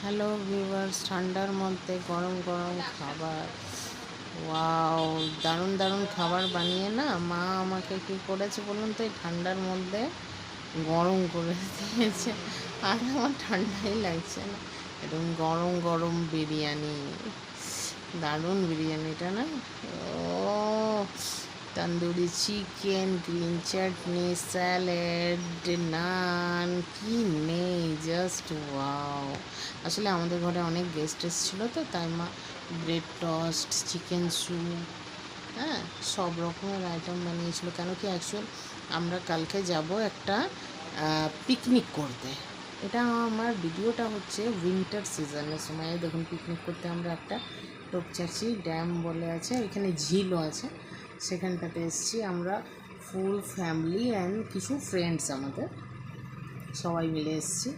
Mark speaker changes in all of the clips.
Speaker 1: Hello viewers, ঠান্ডার মধ্যে গরম গরম খাবার, ওয়াও! দারুণ দারুণ খাবার বানিয়ে না মা আমাকে কি করেছে বলুন তো, এই ঠান্ডার মধ্যে গরম করে দিয়েছে। আর আমার ঠান্ডাই লাগছে না, একদম গরম গরম বিরিয়ানি। দারুণ বিরিয়ানিটা না। ও, তন্দুরি চিকেন, গ্রিন চাটনি, স্যালাড, নান, কি নেই, জাস্ট ওয়াও। আসলে আমাদের ঘরে অনেক গেস্ট এসেছিলো, তো তাই মা ব্রেড টোস্ট, চিকেন স্যুপ, হ্যাঁ, সব রকমের আইটেম বানিয়েছিল। কেন কি অ্যাকচুয়াল আমরা কালকে যাব একটা পিকনিক করতে। এটা আমার ভিডিওটা হচ্ছে উইন্টার সিজনের সময়। দেখুন, পিকনিক করতে আমরা একটা টোপচাচি ড্যাম বলে আছে, এখানে ঝিলও আছে, সেখানটাতে এসেছি আমরা ফুল ফ্যামিলি অ্যান্ড কিছু ফ্রেন্ডস, আমাদের সবাই মিলে এসেছি।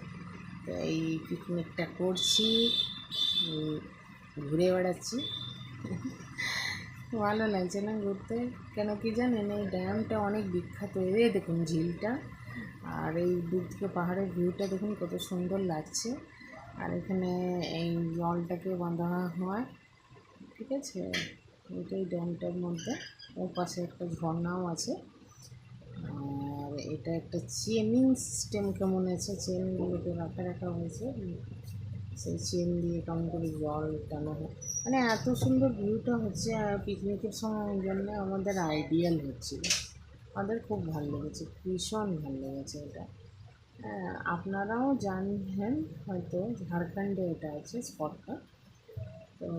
Speaker 1: তো এই পিকনিকটা করছি, ঘুরে বেড়াচ্ছি। ভালো লাগছে না ঘুরতে? কেন কি জানেন, এই ড্যামটা অনেক বিখ্যাত। এই দেখুন ঝিলটা, আর এই দূর থেকে পাহাড়ের ভিউটা দেখুন কত সুন্দর লাগছে। আর এখানে এই জলটাকে বাঁধা হয়, ঠিক আছে, এটাই ড্যামটার মধ্যে। ওর পাশে একটা ঝর্ণাও আছে। আর এটা একটা চেনিং সিস্টেম কেমন আছে, চেনগুলোকে রাখা রাখা হয়েছে, সেই চেন দিয়ে কেমন করে জল টানা হয়। মানে এত সুন্দর ভিউটা হচ্ছে, পিকনিকের সময় জন্য আমাদের আইডিয়াল হচ্ছিল। আমাদের খুব ভালো লেগেছে, ভীষণ ভালো লেগেছে এটা। হ্যাঁ, আপনারাও জানেন হয়তো, ঝাড়খণ্ডে এটা আছে স্পটটা। তো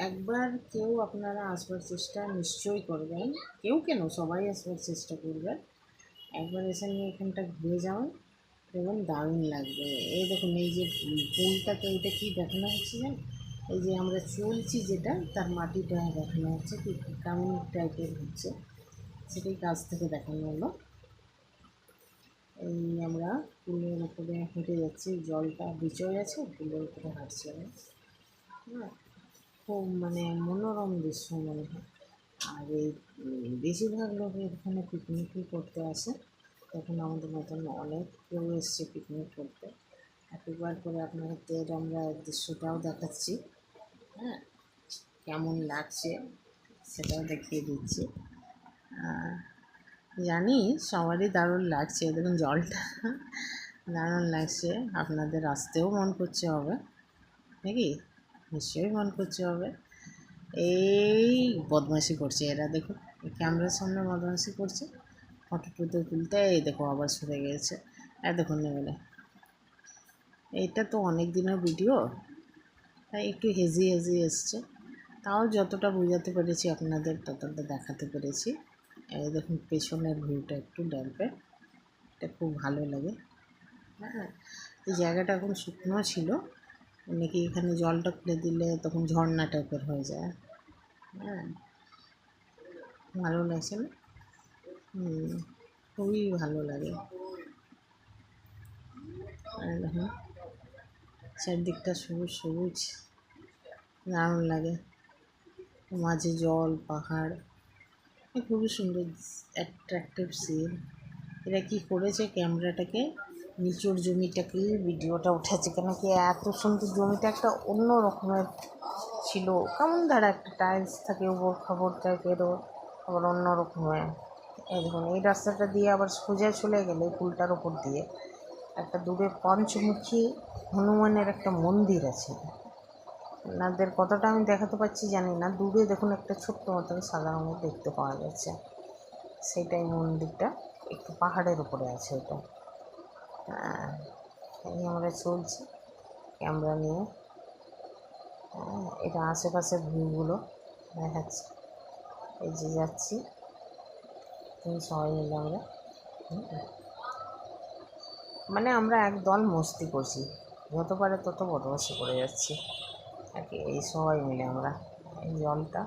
Speaker 1: একবার কেউ আপনারা আসবার চেষ্টা নিশ্চয়ই করবেন, কেউ কেন সবাই আসবার চেষ্টা করবেন। একবার এসে নিয়ে এখানটা ঘুরে যাবেন, দেখবেন দারুণ লাগবে। এই দেখুন, এই যে পুলটাতে এটা কী দেখানো হচ্ছে জান, এই যে আমরা চলছি যেটা, তার মাটিটা দেখানো হচ্ছে, কি কেমন টাইপের হচ্ছে সেটাই কাছ থেকে দেখানো হলো। এই আমরা পুলের উপরে হেঁটে যাচ্ছি, জলটা বিচয় আছে, পুলের উপরে হাঁটছি আমরা। হ্যাঁ, খুব মানে মনোরম দৃশ্য মনে হয়। আর এই বেশিরভাগ লোক এখানে পিকনিকই করতে আসে। তখন আমাদের মতন অনেক কেউ এসছে পিকনিক করতে। একবার করে আপনাদের আমরা দৃশ্যটাও দেখাচ্ছি, হ্যাঁ, কেমন লাগছে সেটাও দেখিয়ে দিচ্ছি। জানি সবারই দারুণ লাগছে, দেখুন জলটা দারুণ লাগছে। আপনাদের আসতেও মন করছে হবে নাকি? নিশ্চয়ই মন করছে হবে। এই বদমাইশি করছে এরা, দেখুন ক্যামেরার সামনে বদমাইশি করছে, ফটো টুটো তুলতে। এই দেখো আবার সরে গিয়েছে, দেখুন নেবেলে। এইটা তো অনেক দিনের ভিডিও, তাই একটু হেজি হেজি এসছে, তাও যতটা বোঝাতে পেরেছি আপনাদের ততটা দেখাতে পেরেছি। এই দেখুন পেছনের ভিউটা একটু ড্যাম্পের, এটা খুব ভালো লাগে। হ্যাঁ, এই জায়গাটা এখন শুকনো ছিল, নাকি এখানে জলটা খুলে দিলে তখন ঝর্ণা টাইপের হয়ে যায়। হ্যাঁ, ভালো লাগছে না? খুবই ভালো লাগে। আর দেখুন চারদিকটা সবুজ সবুজ, দারুণ লাগে, মাঝে জল, পাহাড়, খুবই সুন্দর অ্যাট্রাকটিভ সিন। এরা কী করেছে, ক্যামেরাটাকে নিচুর জমিটাকে ভিডিওটা উঠেছে, কেন কি এত সুন্দর জমিটা একটা অন্য রকমের ছিল, কেমন ধারা একটা টাইলস থাকে উপর খাবার টাইপেরও, আবার অন্য রকমের। এই দেখুন এই রাস্তাটা দিয়ে আবার সোজা চলে গেলে পুলটার ওপর দিয়ে একটা দূরে পঞ্চমুখী হনুমানের একটা মন্দির আছে। আপনাদের কতটা আমি দেখাতে পারছি জানি না, দূরে দেখুন একটা ছোট্ট মতন সাদা রঙের দেখতে পাওয়া যাচ্ছে, সেটাই মন্দিরটা, একটু পাহাড়ের উপরে আছে এটা। এই আমরা চলছি ক্যামেরা নিয়ে, এটা আশেপাশের ভিউগুলো দেখাচ্ছি। এই যে যাচ্ছি, সবাই মিলে আমরা, মানে আমরা একদল মস্তি করছি, যত পারে তত বদমাশি করে যাচ্ছি আর কি। এই সবাই মিলে আমরা এই জলটা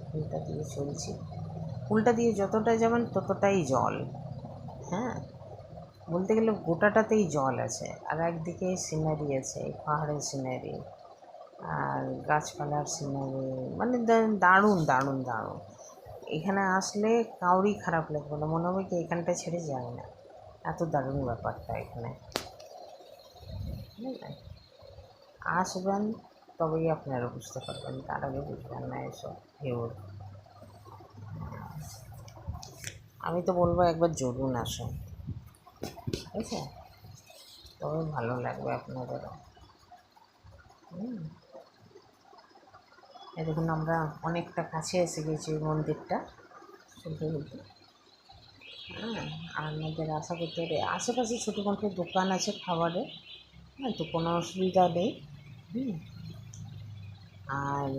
Speaker 1: ফুলটা দিয়ে চলছি, ফুলটা দিয়ে যতটা যাবেন ততটাই জল। হ্যাঁ, বলতে গেলে গোটাটাতেই জল আছে, আর একদিকে সিনারি আছে, এই পাহাড়ের সিনারি আর গাছপালার সিনারি, মানে দারুণ দারুণ দারুণ। এখানে আসলে কাউরই খারাপ লাগবে না, মনে হবে কি এখানটা ছেড়ে যায় না, এত দারুণ ব্যাপারটা এখানে। বুঝলেন? আসবেন তবেই আপনারা বুঝতে পারবেন, তার আগে বুঝবেন না এসব ভিউর। আমি তো বলবো একবার জরুন আসুন, ঠিক আছে? তবে ভালো লাগবে আপনাদেরও। এই দেখুন আমরা অনেকটা কাছে এসে গেছি ওই মন্দিরটা শুনতে বলতে। হ্যাঁ, আর আমাদের আশা করতে হবে আশেপাশে ছোটোখাটো দোকান আছে খাবারের, হ্যাঁ, তো কোনো অসুবিধা নেই। আর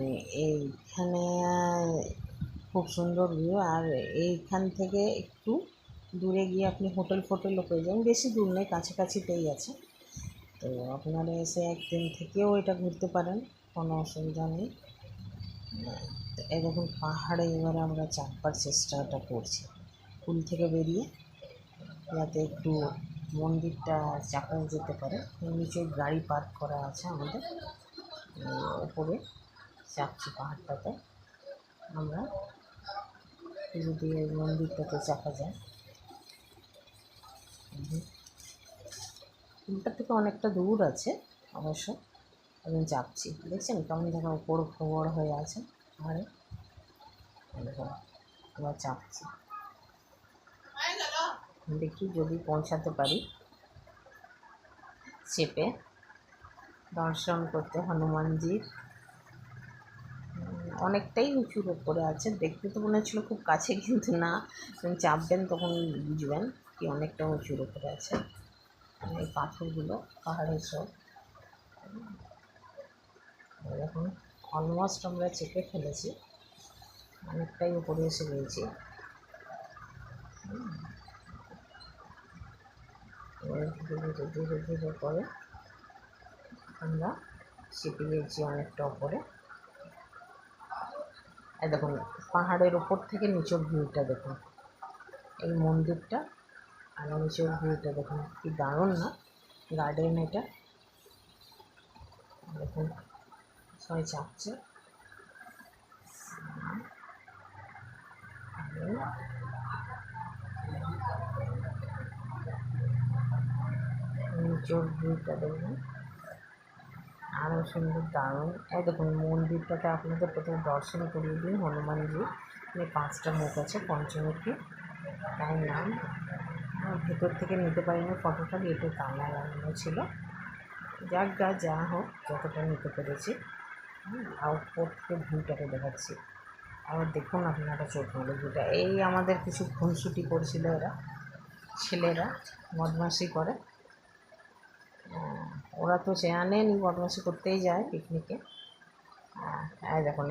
Speaker 1: এইখানে খুব সুন্দর ভিউ। আর এইখান থেকে একটু দূরে গিয়ে আপনি হোটেল ফোটেলও পেয়ে যাবেন, বেশি দূর নেই, কাছাকাছিতেই আছে। তো আপনারা এসে একদিন থেকেও এটা ঘুরতে পারেন, কোনো অসুবিধা নেই। এই দেখুন পাহাড়ে এবারে আমরা চাপবার চেষ্টাটা করছি পুল থেকে বেরিয়ে, যাতে একটু মন্দিরটা চাপা যেতে পারে। নিচে গাড়ি পার্ক করা আছে আমাদের, ওপরে চাপছি পাহাড়টাতে আমরা, যদি এই মন্দিরটাতে চাপা যায়। পুলটা থেকে অনেকটা দূর আছে অবশ্য, আমি চাপছি, দেখছেন কেমন যেন উপর খবর হয়ে আছে পাহাড়ে। দেখুন আবার চাপছি, দেখি যদি পৌঁছাতে পারি চেপে দর্শন করতে হনুমানজির। অনেকটাই উঁচুর ওপরে আছে, দেখতে তো মনে হচ্ছিলো খুব কাছে, কিন্তু না, চাপবেন তখন বুঝবেন কি অনেকটা উঁচুর ওপরে আছে। এই পাথরগুলো পাহাড়ের সব এখন অলমোস্ট আমরা চেপে ফেলেছি, অনেকটাই উপরে এসে গিয়েছি। ধীরে ধীরে ধীরে ধীরে করে আমরা চেপে গিয়েছি অনেকটা উপরে। এই দেখুন পাহাড়ের ওপর থেকে নিচের ভিউটা দেখুন, এই মন্দিরটা আর নিচের ভিউটা দেখুন কি দারুণ না? গার্ডেন এটা দেখুন, সবাই চাপছে। নিচের ভিউটা দেখুন আরও সুন্দর দারুণ। এই দেখুন মন্দিরটাতে আপনাদের প্রথমে দর্শন করিয়ে দিন হনুমানজি, মানে 5টা মুখ আছে, পঞ্চমুখী তাই নাম। ভেতর থেকে নিতে পারিনি ফটোটা, গেটে তালা লাগানো ছিল। যাক যা হোক যতটা নিতে পেরেছি। আর উপর থেকে ভিউটাকে দেখাচ্ছি, আবার দেখুন আপনারা চোখ মেলে ভিউটা। এই আমাদের কিছু খুনসুটি করছিল এরা, ছেলেরা বদমাশি করে। ওরা তো চেয়ার নেই, বদমাশি করতেই যায় পিকনিকে। এই দেখুন